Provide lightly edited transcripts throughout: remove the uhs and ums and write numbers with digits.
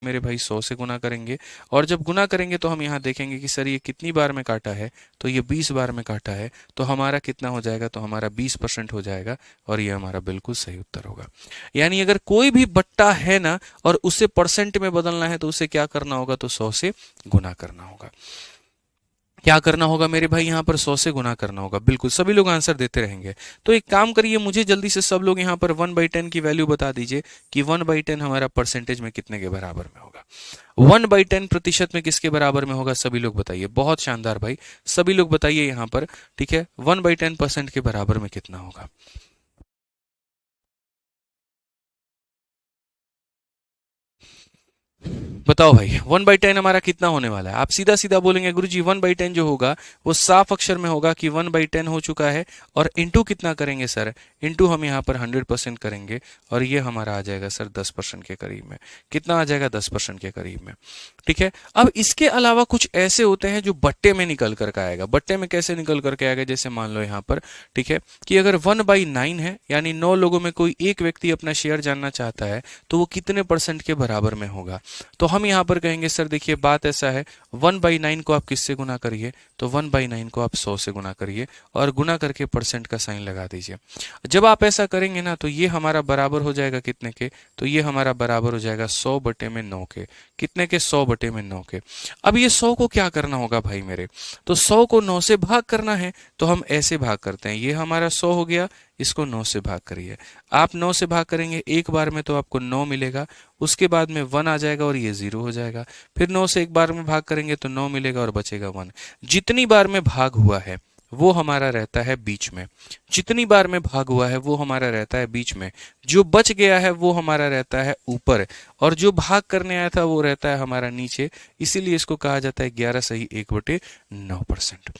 मेरे भाई 100 से गुना करेंगे, और जब गुना करेंगे तो हम यहाँ देखेंगे कि सर ये कितनी बार में काटा है, तो ये 20 बार में काटा है, तो हमारा कितना हो जाएगा, तो हमारा 20% हो जाएगा, और ये हमारा बिल्कुल सही उत्तर होगा। यानी अगर कोई भी बट्टा है ना और उसे परसेंट में बदलना है तो उसे क्या करना होगा, तो 100 से गुना करना होगा। क्या करना होगा मेरे भाई, यहाँ पर 100 से गुना करना होगा। बिल्कुल सभी लोग आंसर देते रहेंगे। तो एक काम करिए, मुझे जल्दी से सब लोग यहाँ पर 1/10 की वैल्यू बता दीजिए कि 1/10 हमारा परसेंटेज में कितने के बराबर में होगा। 1/10 प्रतिशत में किसके बराबर में होगा, सभी लोग बताइए। बहुत शानदार भाई, सभी लोग बताइए यहाँ पर। ठीक है, 1/10% के बराबर में कितना होगा। बताओ भाई, 1/10 हमारा कितना होने वाला है। आप सीधा सीधा बोलेंगे गुरुजी 1/10 जो होगा वो साफ अक्षर में होगा कि 1/10 हो चुका है, और इंटू कितना करेंगे सर, इंटू हम यहाँ पर 100% करेंगे, और ये हमारा आ जाएगा सर 10% के करीब में। कितना आ जाएगा, 10% के करीब में। ठीक है, अब इसके अलावा कुछ ऐसे होते हैं जो बट्टे में निकल करके आएगा। बट्टे में कैसे निकल करके आएगा, जैसे मान लो यहाँ पर, ठीक है, कि अगर 1/9 है, यानी 9 लोगों में कोई एक व्यक्ति अपना शेयर जानना चाहता है, तो वो कितने परसेंट के बराबर में होगा। तो हम यहाँ पर कहेंगे सर देखिए बात ऐसा है, 1/9 को आप किससे गुना करिए, तो 1/9 को आप 100 से गुना करिए, और गुना करके परसेंट का साइन लगा दीजिए। जब आप ऐसा करेंगे ना, तो ये हमारा बराबर हो जाएगा कितने के, तो ये हमारा बराबर हो जाएगा 100/9 के। कितने के, 100/9 के। अब ये 100 को क्या करना होगा भाई मेरे, तो 100 को 9 से भाग करना है, तो हम ऐसे भाग करते हैं। ये हमारा 100 हो गया, इसको 9 से भाग करिए। आप 9 से भाग करेंगे एक बार में तो आपको 9 मिलेगा, उसके बाद में 1 आ जाएगा और ये 0 हो जाएगा। फिर 9 से एक बार में भाग करेंगे तो 9 मिलेगा और बचेगा 1। जितनी बार में भाग हुआ है वो हमारा रहता है बीच में। जितनी बार में भाग हुआ है वो हमारा रहता है बीच में। जो बच गया है वो हमारा रहता है ऊपर, और जो भाग करने आया था वो रहता है हमारा नीचे। इसीलिए इसको कहा जाता है 11 सही 1/9%।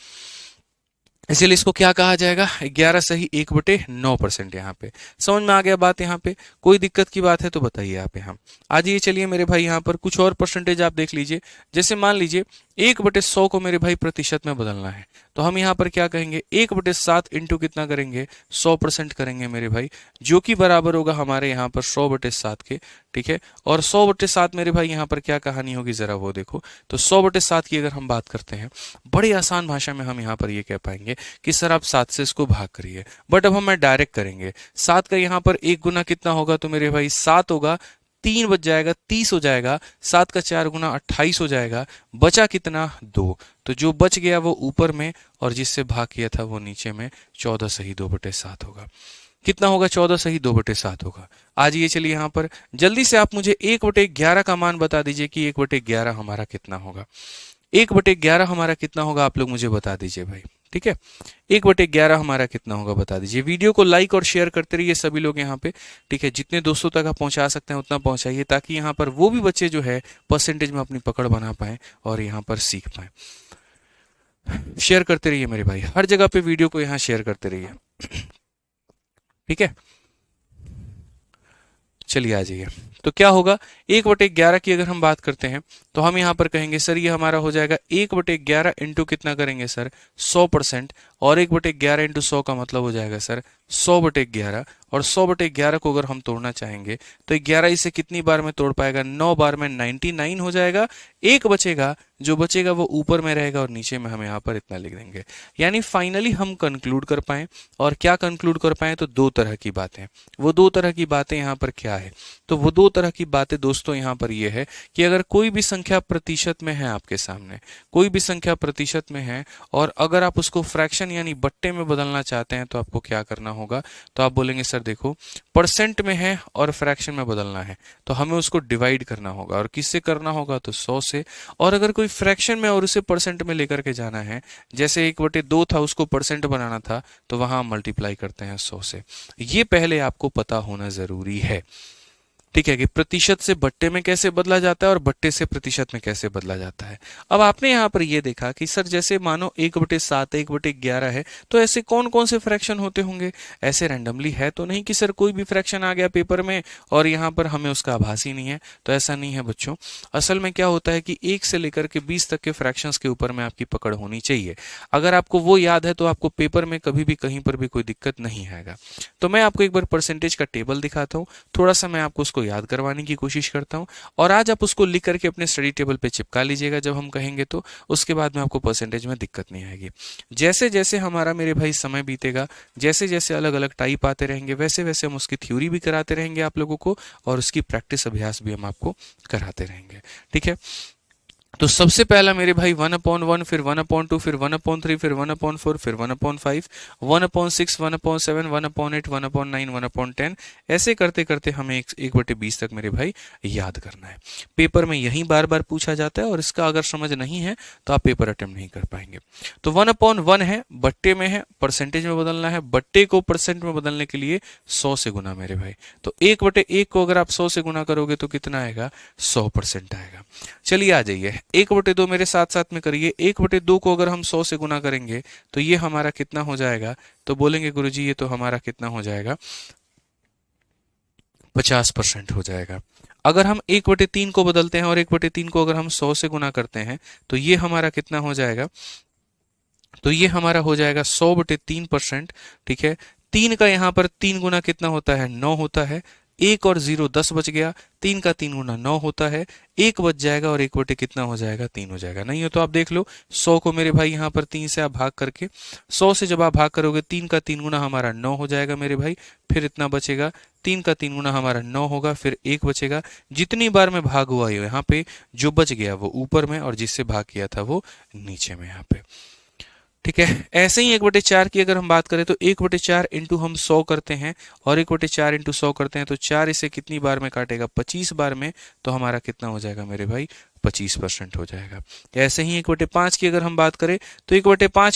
इसीलिए इसको क्या कहा जाएगा, 11 सही 1/9%। यहाँ पे समझ में आ गया बात। यहाँ पे कोई दिक्कत की बात है तो बताइए आप। यहाँ आ जाइए, चलिए मेरे भाई, यहाँ पर कुछ और परसेंटेज आप देख लीजिए। जैसे मान लीजिए 1/100 को मेरे भाई प्रतिशत में बदलना है, तो हम यहाँ पर क्या कहेंगे, 1/7 इंटू कितना करेंगे, 100% करेंगे मेरे भाई, जो कि बराबर होगा हमारे यहाँ पर 100/7 के। ठीक है, और 100/7 मेरे भाई यहाँ पर क्या कहानी होगी, जरा वो देखो। तो 100/7 की अगर हम बात करते हैं, बड़ी आसान भाषा में हम यहाँ पर ये कह पाएंगे कि सर आप 7 से इसको भाग करिए। बट अब हम डायरेक्ट करेंगे। 7 का यहाँ पर एक गुना कितना होगा, तो मेरे भाई 7 होगा, 3 बच जाएगा, 30 हो जाएगा। 7 का 4 गुना 28 हो जाएगा। बचा कितना, 2। तो जो बच गया वो ऊपर में, और जिससे भाग किया था वो नीचे में। 14 सही 2/7 होगा। कितना होगा, 14 सही 2/7 होगा। आज ये चलिए यहाँ पर जल्दी से आप मुझे 1/11 का मान बता दीजिए कि 1/11 हमारा कितना होगा। 1/11 हमारा कितना होगा, आप लोग मुझे बता दीजिए भाई। ठीक है, 1/11 हमारा कितना होगा बता दीजिए। वीडियो को लाइक और शेयर करते रहिए सभी लोग यहाँ पे। ठीक है, जितने दोस्तों तक आप पहुंचा सकते हैं उतना पहुंचाइए, ताकि यहाँ पर वो भी बच्चे जो है परसेंटेज में अपनी पकड़ बना पाए और यहाँ पर सीख पाए। शेयर करते रहिए मेरे भाई, हर जगह पे वीडियो को यहाँ शेयर करते रहिए। ठीक है, चलिए आ जाइए। तो क्या होगा, 1/11 की अगर हम बात करते हैं तो हम यहाँ पर कहेंगे सर ये हमारा हो जाएगा 1/11 इंटू कितना करेंगे सर, 100%। और 1/11 इंटू 100 का मतलब हो जाएगा सर 100/11। और 100/11 को अगर हम तोड़ना चाहेंगे तो 11 इसे कितनी बार में तोड़ पाएगा, 9 बार में 99 हो जाएगा। एक बचेगा, जो बचेगा वो ऊपर में रहेगा और नीचे में हम यहाँ पर इतना लिख देंगे। यानी फाइनली हम कंक्लूड कर पाए। और क्या कंक्लूड कर पाए, तो 2 तरह की बातें। वो 2 तरह की बातें यहाँ पर क्या है, तो वो 2 तरह की बातें दोस्तों यहाँ पर ये है कि अगर कोई भी संख्या प्रतिशत में है आपके सामने, कोई भी संख्या प्रतिशत में है, और अगर आप उसको फ्रैक्शन यानी बट्टे में बदलना चाहते हैं तो आपको क्या करना होगा, तो आप बोलेंगे सर देखो परसेंट में है और फ्रैक्शन में बदलना है तो हमें उसको डिवाइड करना होगा। और किससे करना होगा, तो 100 से। और अगर कोई फ्रैक्शन में और उसे परसेंट में लेकर के जाना है, जैसे 1/2 था उसको परसेंट बनाना था, तो वहां हम मल्टीप्लाई करते हैं 100 से। ये पहले आपको पता होना जरूरी है। ठीक है, कि प्रतिशत से बट्टे में कैसे बदला जाता है और बट्टे से प्रतिशत में कैसे बदला जाता है। अब आपने यहाँ पर ये देखा कि सर जैसे मानो 1/7 1/11 है, तो ऐसे कौन कौन से फ्रैक्शन होते होंगे। ऐसे रैंडमली है तो नहीं कि सर कोई भी फ्रैक्शन आ गया पेपर में और यहाँ पर हमें उसका आभास ही नहीं है, तो ऐसा नहीं है बच्चों। असल में क्या होता है कि 1 से लेकर के 20 तक के फ्रैक्शंस के ऊपर में आपकी पकड़ होनी चाहिए। अगर आपको वो याद है तो आपको पेपर में कभी भी कहीं पर भी कोई दिक्कत नहीं आएगा। तो मैं आपको एक बार परसेंटेज का टेबल दिखाता हूँ, थोड़ा सा मैं आपको उसको याद करवाने की कोशिश करता हूँ, और आज आप उसको लिख करके अपने स्टडी टेबल पे चिपका लीजिएगा जब हम कहेंगे, तो उसके बाद में आपको परसेंटेज में दिक्कत नहीं आएगी। जैसे जैसे हमारा मेरे भाई समय बीतेगा, जैसे जैसे अलग अलग टाइप आते रहेंगे, वैसे वैसे हम उसकी थ्योरी भी कराते रहेंगे आप लोगों को, और उसकी प्रैक्टिस अभ्यास भी हम आपको कराते रहेंगे। ठीक है, तो सबसे पहला मेरे भाई 1/1, फिर 1/2, फिर 1/3, फिर 1/4, फिर 1/5, 1/6, 1/7, 1/8, 1/9, 1/10, ऐसे करते करते हमें 1/20 तक मेरे भाई याद करना है। पेपर में यही बार बार पूछा जाता है, और इसका अगर समझ नहीं है तो आप पेपर अटेम्प्ट नहीं कर पाएंगे। तो 1/1 है, बट्टे में है, परसेंटेज में बदलना है। बट्टे को परसेंट में बदलने के लिए 100 से गुना मेरे भाई। तो 1/1 को अगर आप 100 से गुना करोगे तो कितना आएगा, 100% आएगा। चलिए आ जाइए, 1/2 मेरे साथ साथ में करिए। 1/2 को अगर हम 100 से गुना करेंगे तो ये हमारा कितना हो जाएगा, तो बोलेंगे गुरुजी ये तो हमारा कितना हो जाएगा, 50% हो जाएगा। अगर हम 1/3 को बदलते हैं और 1/3 को अगर हम 100 से गुना करते हैं तो ये हमारा कितना हो जाएगा, तो ये हमारा हो जाएगा 100/3%। ठीक है, 3 का यहाँ पर 3 गुना कितना होता है, 9 होता है। 1 और 0 10 बच गया, 3 का 3 गुना 9 होता है, 1 बच जाएगा, और 1 बटे कितना हो जाएगा, 3 हो जाएगा। नहीं हो तो आप देख लो, 100 को मेरे भाई यहाँ पर 3 से आप भाग करके, 100 से जब आप भाग करोगे 3 का 3 गुना हमारा 9 हो जाएगा मेरे भाई, फिर इतना बचेगा, 3 का 3 गुना हमारा 9 होगा, फिर 1 बचेगा। जितनी बार में भाग हुआ है यहाँ पे जो बच गया वो ऊपर में, और जिससे भाग किया था वो नीचे में यहाँ पे। ठीक है, ऐसे ही 1/4 की अगर हम बात करें तो 1/4 इंटू हम 100 करते हैं, और 1/4 इंटू 100 करते हैं तो 4 इसे कितनी बार में काटेगा, 25 बार में, तो हमारा कितना हो जाएगा मेरे भाई, 25% हो जाएगा। ऐसे ही 1/5 की अगर हम बात करें तो 1/5